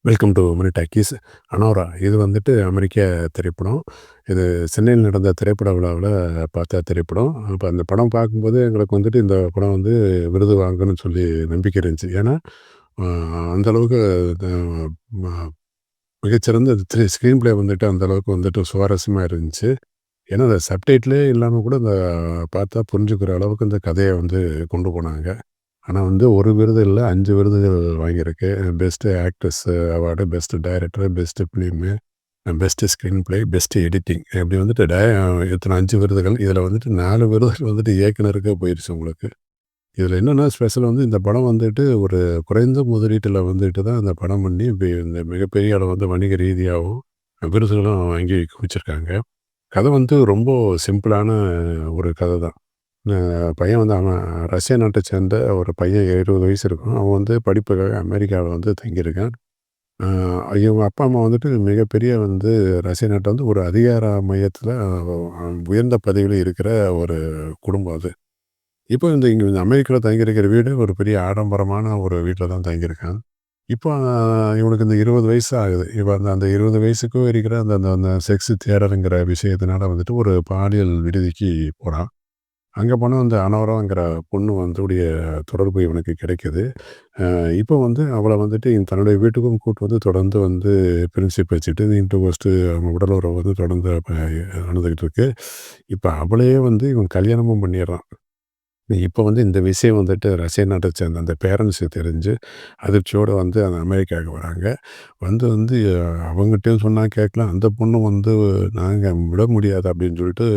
Welcome to money talkies. Anora இது வந்துட்டு அமெரிக்க திரைப்படம். இது சென்னையில் நடந்த திரைப்பட விழாவுல பார்த்த திரைப்படம். அப்ப அந்த படம் பார்க்கும்போது எங்களுக்கு வந்துட்டு இந்த படம் வந்து விருது வாங்கும்ன்னு சொல்லி நம்பிக்கை இருந்துச்சு. ஏன்னா, அ அந்த அளவுக்கு த ம மிகச்சிறந்த ஸ்க்ரீன் பிளே வந்துட்டு அந்த அளவுக்கு வந்துட்டு சுவாரஸ்யமா இருந்துச்சு. ஏன்னா, அந்த சப்டைட்டிலே இல்லாம கூட இந்த பார்த்தா புரிஞ்சுக்கிற அளவுக்கு இந்த கதைய வந்து கொண்டு போனாங்க. ஆனா வந்து 1 விருது இல்ல, 5 விருதுகள் வாங்கியிருக்கு. Best actress award, best director, best film, best screen play, best editing இப்படி வந்துட்டு இத்தனை 5 விருதுகள். இதில வந்துட்டு 4 விருதுகள் வந்துட்டு இயக்குனருக்கே போயிருச்சு உங்களுக்கு. இதில என்னென்னா ஸ்பெஷல் வந்து இந்த படம் வந்துட்டு ஒரு குறைந்த முதலீட்டில வந்துட்டு தான் இந்த படம் பண்ணி இந்த மிகப்பெரிய அளவு வந்து வணிக ரீதியாவும் விருதுகளும் வாங்கி குவிச்சிருக்காங்க. கதை வந்து ரொம்ப சிம்பிளான ஒரு கதை தான். பையன் வந்து அவன் ரஷ்யா நாட்டை சேர்ந்த ஒரு பையன் 20 வயசு இருக்கும். அவன் வந்து படிப்புக்காக அமெரிக்காவில வந்து தங்கியிருக்கான். அ இவங்க அப்பா, அம்மா வந்துட்டு மிகப்பெரிய வந்து ரஷ்ய நாட்ல வந்து ஒரு அதிகார மையத்தில உயர்ந்த பதவியில இருக்கிற ஒரு குடும்பம் அது. இப்போ இங்க அமெரிக்கால தங்கியிருக்கிற வீடு ஒரு பெரிய ஆடம்பரமான ஒரு வீட்ல தான் தங்கியிருக்கான். இப்போ இவனுக்கு இந்த 20 வயசு ஆகுது. இவன் அந்த அந்த 20 வயசுக்கும் இருக்கிற அந்த அந்த அந்த செக்ஸ் தேடல்ங்கிற விஷயத்தினால வந்துட்டு ஒரு பாலியல் விடுதிக்கு போறான். அங்க போனா அந்த அனோராங்கிற பொண்ணு வந்துடைய தொடர்பு இவனுக்கு கிடைக்குது. இப்போ வந்து அவள வந்துட்டு தன்னுடைய வீட்டுக்கும் கூட்டு வந்து தொடர்ந்து வந்து ஃப்ரெண்ட்ஷிப் வச்சுட்டு இன்டர்கோஸ்ட்டு அவங்க உடல் உறவு வந்து தொடர்ந்து நடந்துகிட்டு இருக்கு. இப்ப அவளையே வந்து இவன் கல்யாணமும் பண்ணிடுறான். இப்போ வந்து இந்த விஷயம் வந்துட்டு ரஷ்ய நாட்டை சேர்ந்த அந்த பேரண்ட்ஸுக்கு தெரிஞ்சு, அதிர்ச்சியோட வந்து அந்த அமெரிக்காவுக்கு வராங்க. வந்து அவங்ககிட்டயும் சொன்னா கேட்கல. அந்த பொண்ணு வந்து நாங்க விட முடியாது அப்படின்னு சொல்லிட்டு,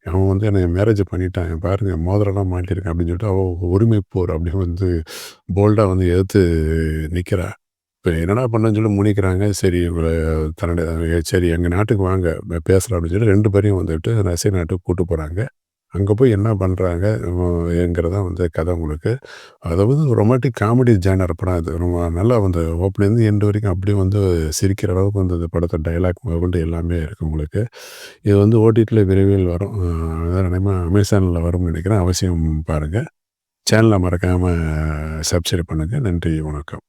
அவன் வந்து என்னைய மேரேஜ் பண்ணிட்டான். பாருங்க மோதிரம்லாம் மாட்டியிருக்கேன் அப்படின்னு சொல்லிட்டு, அவ உரிமை போர் அப்படின்னு வந்து போல்டா வந்து எதிர்த்து நிக்கிறா. இப்ப என்னடா பண்ணேன்னு சொல்லி முழிக்கிறாங்க. சரி இவங்கள தன்னுடைய சரி எங்க நாட்டுக்கு வாங்க பேசலாம் அப்படின்னு சொல்லி 2 பேரையும் வந்துட்டு ரஷ்ய நாட்டுக்கு கூட்டு போறாங்க. அங்க போய் என்ன பண்றாங்க ங்கிறத வந்து கதை உங்களுக்கு. அதாவது ரொமான்டிக் காமெடி ஜானர் படம் இது. ரொம்ப நல்லா வந்து ஓப்பன்லேருந்து எண்ட் வரைக்கும் அப்படியே வந்து சிரிக்கிற அளவுக்கு வந்து இந்த படத்த டயலாக் முதற்கொண்டு எல்லாமே இருக்கு உங்களுக்கு. இது வந்து ஓடிடில விரைவில் வரும். அநேகமா அமேசான்ல வரும்னு நினைக்கிறேன். அவசியம் பாருங்க. சேனல மறக்காம சப்ஸ்கிரைப் பண்ணுங்க. நன்றி, வணக்கம்.